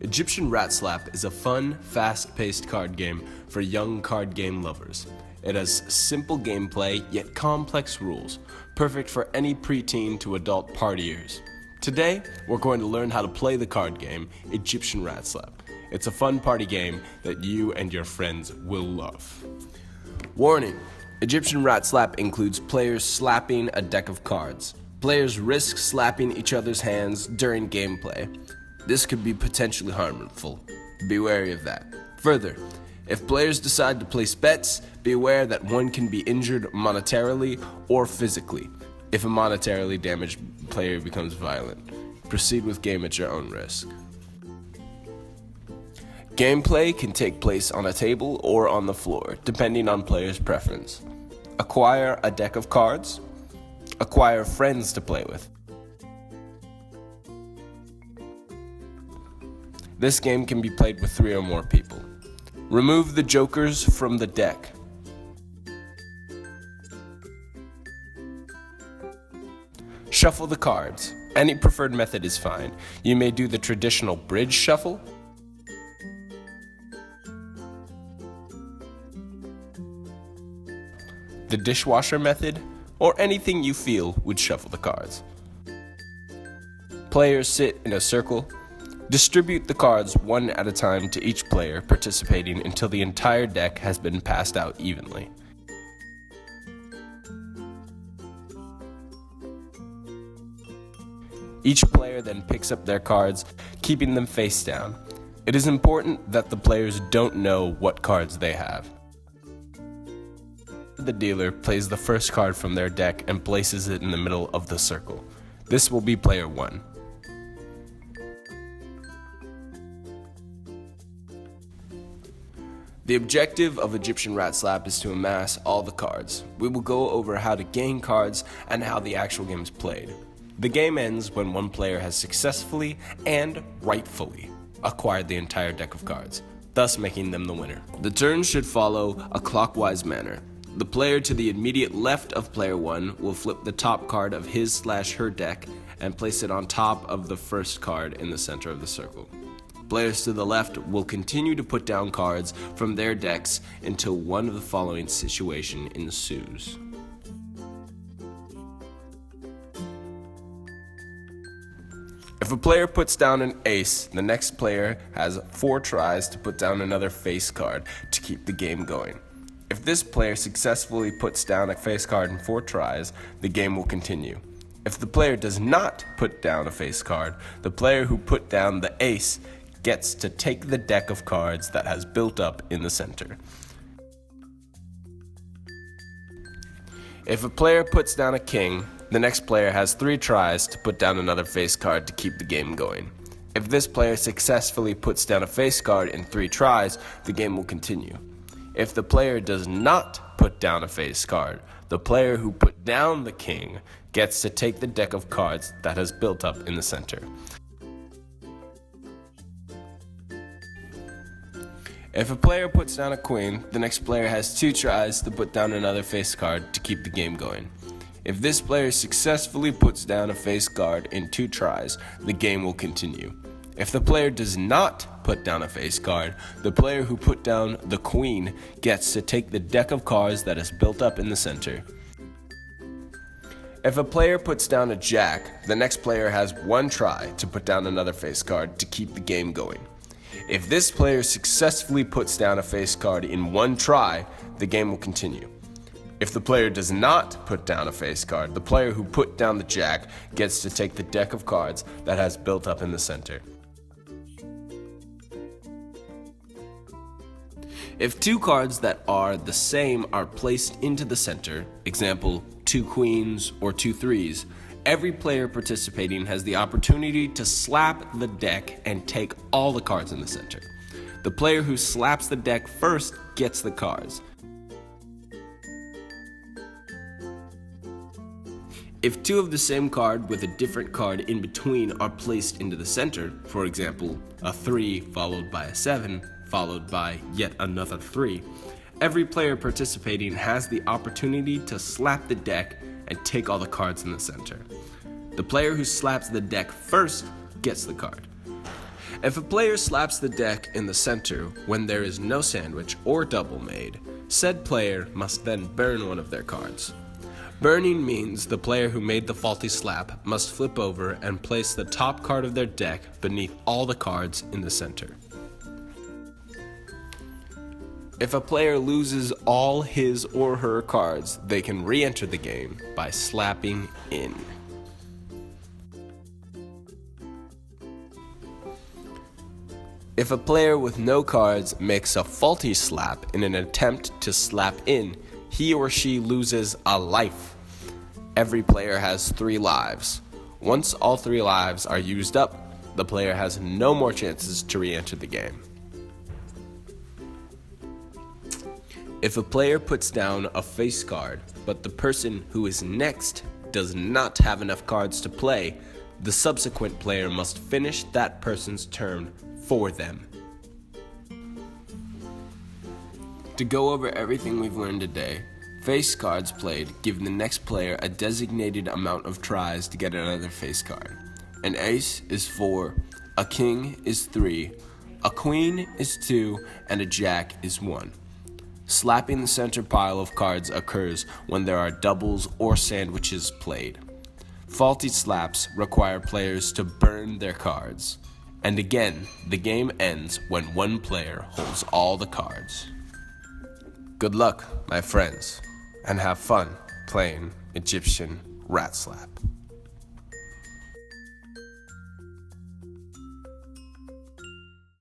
Egyptian Ratslap is a fun, fast-paced card game for young card game lovers. It has simple gameplay, yet complex rules, perfect for any preteen to adult partiers. Today, we're going to learn how to play the card game, Egyptian Ratslap. It's a fun party game that you and your friends will love. Warning! Egyptian Ratslap includes players slapping a deck of cards. Players risk slapping each other's hands during gameplay. This could be potentially harmful. Be wary of that. Further, if players decide to place bets, be aware that one can be injured monetarily or physically. If a monetarily damaged player becomes violent, proceed with game at your own risk. Gameplay can take place on a table or on the floor, depending on players' preference. Acquire a deck of cards. Acquire friends to play with. This game can be played with 3 or more people. Remove the jokers from the deck. Shuffle the cards. Any preferred method is fine. You may do the traditional bridge shuffle, the dishwasher method, or anything you feel would shuffle the cards. Players sit in a circle. Distribute the cards one at a time to each player participating until the entire deck has been passed out evenly. Each player then picks up their cards, keeping them face down. It is important that the players don't know what cards they have. The dealer plays the first card from their deck and places it in the middle of the circle. This will be player 1. The objective of Egyptian Ratslap is to amass all the cards. We will go over how to gain cards and how the actual game is played. The game ends when one player has successfully and rightfully acquired the entire deck of cards, thus making them the winner. The turns should follow a clockwise manner. The player to the immediate left of player 1 will flip the top card of his/her deck and place it on top of the first card in the center of the circle. Players to the left will continue to put down cards from their decks until one of the following situation ensues. If a player puts down an ace, the next player has 4 tries to put down another face card to keep the game going. If this player successfully puts down a face card in 4 tries, the game will continue. If the player does not put down a face card, the player who put down the ace gets to take the deck of cards that has built up in the center. If a player puts down a king, the next player has 3 tries to put down another face card to keep the game going. If this player successfully puts down a face card in 3 tries, the game will continue. If the player does not put down a face card, the player who put down the king gets to take the deck of cards that has built up in the center. If a player puts down a queen, the next player has 2 tries to put down another face card to keep the game going. If this player successfully puts down a face card in 2 tries, the game will continue. If the player does not put down a face card, the player who put down the queen gets to take the deck of cards that is built up in the center. If a player puts down a jack, the next player has 1 try to put down another face card to keep the game going. If this player successfully puts down a face card in 1 try, the game will continue. If the player does not put down a face card, the player who put down the jack gets to take the deck of cards that has built up in the center. If 2 cards that are the same are placed into the center, example 2 queens or 2 threes, every player participating has the opportunity to slap the deck and take all the cards in the center. The player who slaps the deck first gets the cards. If 2 of the same card with a different card in between are placed into the center, for example, a 3 followed by a 7, followed by yet another 3, every player participating has the opportunity to slap the deck and take all the cards in the center. The player who slaps the deck first gets the card. If a player slaps the deck in the center when there is no sandwich or double made, said player must then burn one of their cards. Burning means the player who made the faulty slap must flip over and place the top card of their deck beneath all the cards in the center. If a player loses all his or her cards, they can re-enter the game by slapping in. If a player with no cards makes a faulty slap in an attempt to slap in, he or she loses a life. Every player has 3 lives. Once all 3 lives are used up, the player has no more chances to re-enter the game. If a player puts down a face card, but the person who is next does not have enough cards to play, the subsequent player must finish that person's turn for them. To go over everything we've learned today, face cards played give the next player a designated amount of tries to get another face card. An ace is 4, a king is 3, a queen is 2, and a jack is 1. Slapping the center pile of cards occurs when there are doubles or sandwiches played. Faulty slaps require players to burn their cards. And again, the game ends when one player holds all the cards. Good luck, my friends, and have fun playing Egyptian Ratslap.